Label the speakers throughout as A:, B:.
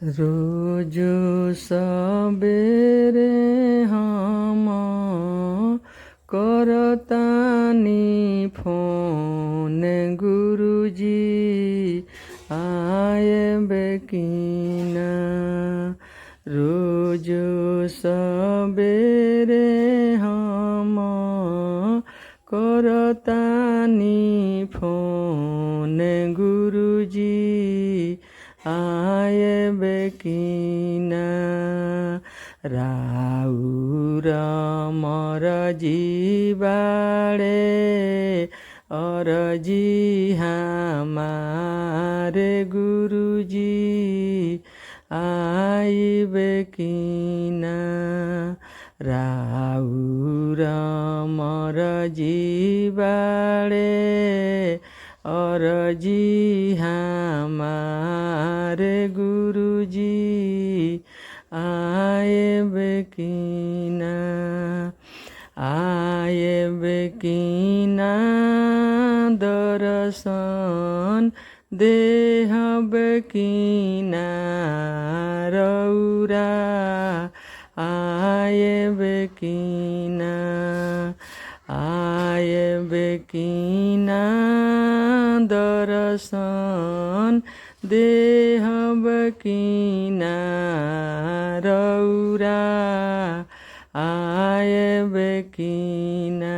A: रोज सबेरे हम करतानी फोन गुरुजी आएबे की ना। रोज सबेरे हम करतानी फोन गुरुजी आएबे की ना। राउर मरजी बाड़े अरजी हमारे गुरुजी आइबे की ना। राउर मरजी बाड़े अरजी हमारे गुरुजी आएबे की ना। आएबे की ना दर्शन देहबे की ना। रौरा आएबे की ना। आएबे की ना दर्शन देहबे की ना। रौरा आएबे की ना।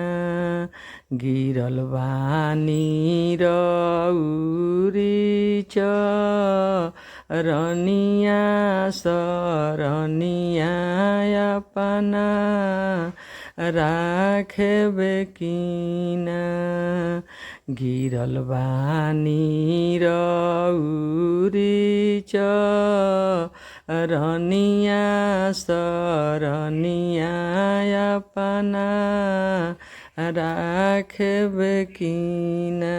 A: गिरल बानी रौरी चरनिया सरनिया अपना राखेबे की ना। गिरल बानी रौरी चरनिया सरनिया अपना राखेबे की ना।